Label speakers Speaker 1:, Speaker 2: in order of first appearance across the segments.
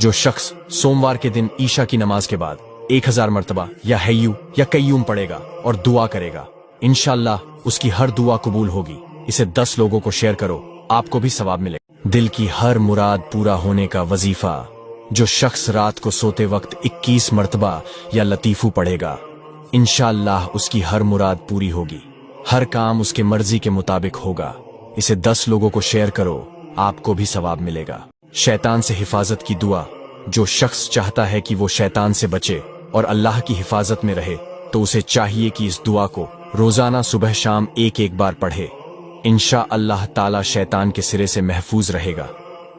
Speaker 1: जो शख्स सोमवार के दिन ईशा की नमाज के बाद 1000 मर्तबा या हय्यू या कय्यूम पढ़ेगा और दुआ करेगा, इंशाअल्लाह उसकी हर दुआ कबूल होगी। इसे 10 लोगों को शेयर करो, आपको भी सवाब मिलेगा। दिल की हर मुराद पूरा होने का वजीफा। जो शख्स रात को सोते वक्त 21 मर्तबा या लतीफू पढ़ेगा, इंशाअल्लाह उसकी हर मुराद पूरी होगी, हर काम उसके मर्जी के मुताबिक होगा। इसे 10 लोगों को शेयर करो, आपको भी सवाब मिलेगा। शैतान से हिफाजत की दुआ। जो शख्स चाहता है कि वो शैतान से बचे और अल्लाह की हिफाजत में रहे, तो उसे चाहिए कि इस दुआ को रोजाना सुबह शाम एक बार पढ़े। इंशाअल्लाह ताला शैतान के सिरे से महफूज रहेगा।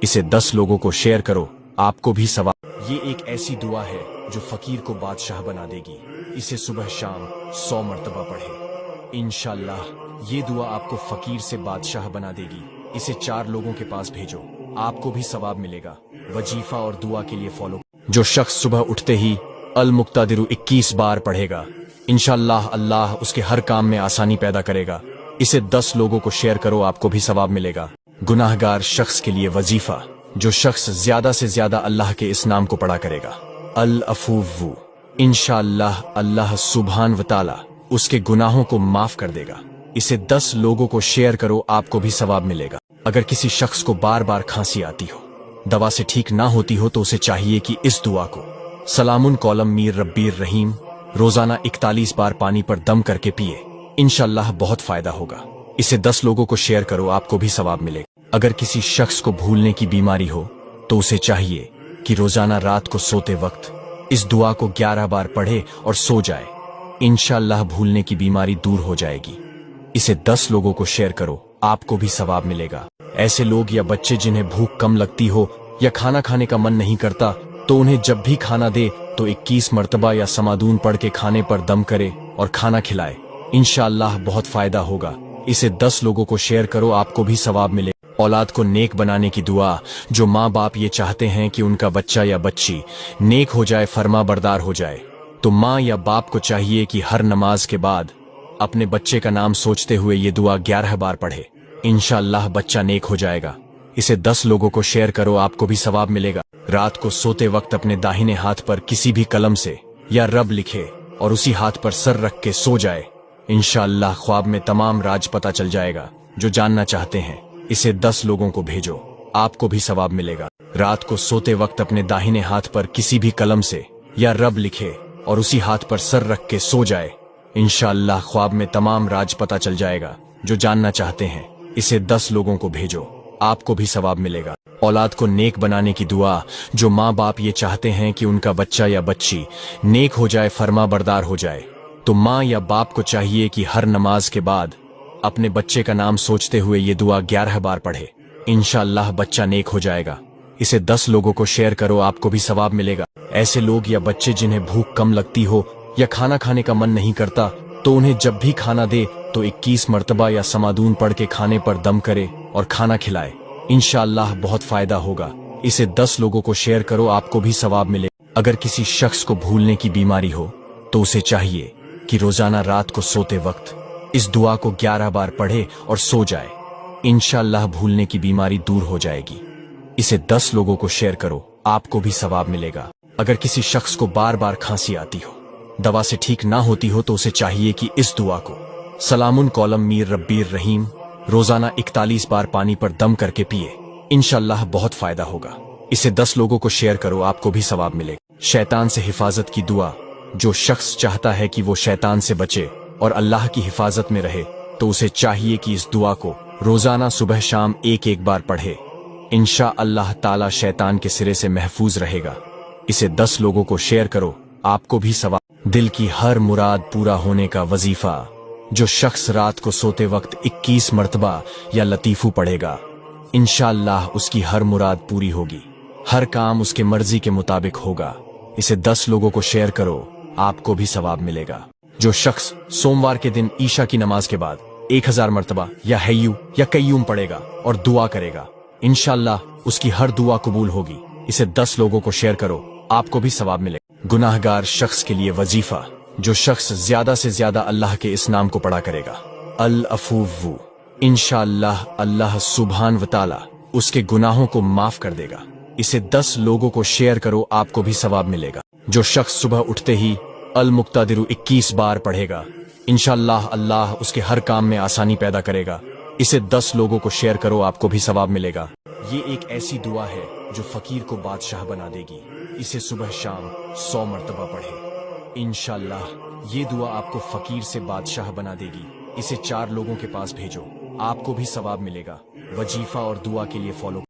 Speaker 1: इसे 10 लोगों को शेयर करो, आपको भी सवाब। ये एक ऐसी दुआ है जो फकीर को बादशाह बना देगी। इसे सुबह शाम 100 मर्तबा पढ़े, इंशाअल्लाह ये दुआ आपको फकीर से बादशाह बना देगी। इसे 4 लोगों के पास भेजो, आपको भी सवाब मिलेगा। वजीफा और दुआ के लिए फॉलो। जो शख्स सुबह उठते ही अल मुक्तादिरु 21 बार पढ़ेगा, इंशाअल्लाह अल्लाह उसके हर काम में आसानी पैदा करेगा। इसे 10 लोगों को शेयर करो, आपको भी सवाब मिलेगा। गुनाहगार शख्स के लिए वजीफा। जो शख्स ज्यादा से ज्यादा अल्लाह के इस नाम को पढ़ा करेगा, अल अफूवु, इंशाअल्लाह अल्लाह सुब्हान व तआला उसके गुनाहों को माफ कर देगा। इसे 10 लोगों को शेयर करो, आपको भी सवाब मिलेगा। अगर किसी शख्स को बार बार खांसी आती हो, दवा से ठीक ना होती हो, तो उसे चाहिए कि इस दुआ को सलामुन कौलम मीर रब्बीर रहीम रोजाना 41 बार पानी पर दम करके पिए, इंशाअल्लाह बहुत फायदा होगा। इसे 10 लोगों को शेयर करो, आपको भी सवाब मिलेगा। अगर किसी शख्स को भूलने की बीमारी हो, तो उसे चाहिए कि रोजाना रात को सोते वक्त इस दुआ को 11 बार पढ़े और सो जाए, इंशाअल्लाह भूलने की बीमारी दूर हो जाएगी। इसे 10 लोगों को शेयर करो, आपको भी सवाब मिलेगा। ऐसे लोग या बच्चे जिन्हें भूख कम लगती हो या खाना खाने का मन नहीं करता, तो उन्हें जब भी खाना दे तो 21 मर्तबा या समादून पढ़ के खाने पर दम करे और खाना खिलाए, इंशाअल्लाह बहुत फायदा होगा। इसे 10 लोगों को शेयर करो, आपको भी सवाब मिलेगा। औलाद को नेक बनाने की दुआ। जो माँ बाप ये चाहते हैं कि उनका बच्चा या बच्ची नेक हो जाए, फर्मा बरदार हो जाए, तो माँ या बाप को चाहिए कि हर नमाज के बाद अपने बच्चे का नाम सोचते हुए ये दुआ 11 बार पढ़े, इंशाअल्लाह बच्चा नेक हो जाएगा। इसे 10 लोगों को शेयर करो, आपको भी सवाब मिलेगा। रात को सोते वक्त अपने दाहिने हाथ पर किसी भी कलम से या रब लिखे और उसी हाथ पर सर रख के सो जाए, इंशाअल्लाह ख्वाब में तमाम राज पता चल जाएगा जो जानना चाहते हैं। इसे 10 लोगों को भेजो, आपको भी सवाब मिलेगा। रात को सोते वक्त अपने दाहिने हाथ पर किसी भी कलम से या रब लिखे और उसी हाथ पर सर रख के सो जाए, इंशाअल्लाह ख्वाब में तमाम राज पता चल जाएगा जो जानना चाहते हैं। इसे 10 लोगों को भेजो, आपको भी सवाब मिलेगा। औलाद को नेक बनाने की दुआ। जो माँ बाप ये चाहते हैं कि उनका बच्चा या बच्ची नेक हो जाए, फर्मा बरदार हो जाए, तो माँ या बाप को चाहिए कि हर नमाज के बाद अपने बच्चे का नाम सोचते हुए ये दुआ 11 बार पढ़े, इंशाअल्लाह बच्चा नेक हो जाएगा। इसे 10 लोगों को शेयर करो, आपको भी सवाब मिलेगा। ऐसे लोग या बच्चे जिन्हें भूख कम लगती हो या खाना खाने का मन नहीं करता, तो उन्हें जब भी खाना दे तो 21 मर्तबा या समादून पढ़ के खाने पर दम करे और खाना खिलाए, इंशाअल्लाह बहुत फायदा होगा। इसे 10 लोगों को शेयर करो, आपको भी सवाब मिले। अगर किसी शख्स को भूलने की बीमारी हो, तो उसे चाहिए कि रोजाना रात को सोते वक्त इस दुआ को 11 बार पढ़े और सो जाए, इंशाअल्लाह भूलने की बीमारी दूर हो जाएगी। इसे 10 लोगों को शेयर करो, आपको भी सवाब मिलेगा। अगर किसी शख्स को बार बार खांसी आती हो, दवा से ठीक ना होती हो, तो उसे चाहिए कि इस दुआ को सलामुन कौलम मीर रब्बीर रहीम रोजाना 41 बार पानी पर दम करके पिए, इंशाअल्लाह बहुत फायदा होगा। इसे 10 लोगों को शेयर करो, आपको भी सवाब मिलेगा। शैतान से हिफाजत की दुआ। जो शख्स चाहता है कि वो शैतान से बचे और अल्लाह की हिफाजत में रहे, तो उसे चाहिए कि इस दुआ को रोजाना सुबह शाम एक बार पढ़े, इंशाअल्लाह ताला शैतान के सिरे से महफूज रहेगा। इसे 10 लोगों को शेयर करो, आपको भी सवाब। दिल की हर मुराद पूरा होने का वजीफा। जो शख्स रात को सोते वक्त 21 मर्तबा या लतीफू पढ़ेगा, इंशाअल्लाह उसकी हर मुराद पूरी होगी, हर काम उसके मर्जी के मुताबिक होगा। इसे 10 लोगों को शेयर करो, आपको भी सवाब मिलेगा। जो शख्स सोमवार के दिन ईशा की नमाज के बाद 1000 मर्तबा या हय्यू या कय्यूम पढ़ेगा और दुआ करेगा, इंशाअल्लाह उसकी हर दुआ कबूल होगी। इसे 10 लोगों को शेयर करो, आपको भी सवाब मिलेगा। गुनाहगार शख्स के लिए वजीफा। जो शख्स ज्यादा से ज्यादा अल्लाह के इस नाम को पढ़ा करेगा, अल अफूवु, इंशाअल्लाह अल्लाह सुब्हान व तआला उसके गुनाहों को माफ कर देगा। इसे 10 लोगों को शेयर करो, आपको भी सवाब मिलेगा। जो शख्स सुबह उठते ही अल मुक्तादिरु 21 बार पढ़ेगा, इंशाअल्लाह अल्लाह उसके हर काम में आसानी पैदा करेगा। इसे 10 लोगों को शेयर करो, आपको भी सवाब मिलेगा। ये एक ऐसी दुआ है जो फकीर को बादशाह बना देगी। इसे सुबह शाम 100 मर्तबा पढ़े, इंशाअल्लाह ये दुआ आपको फकीर से बादशाह बना देगी। इसे 4 लोगों के पास भेजो, आपको भी सवाब मिलेगा। वजीफा और दुआ के लिए फॉलो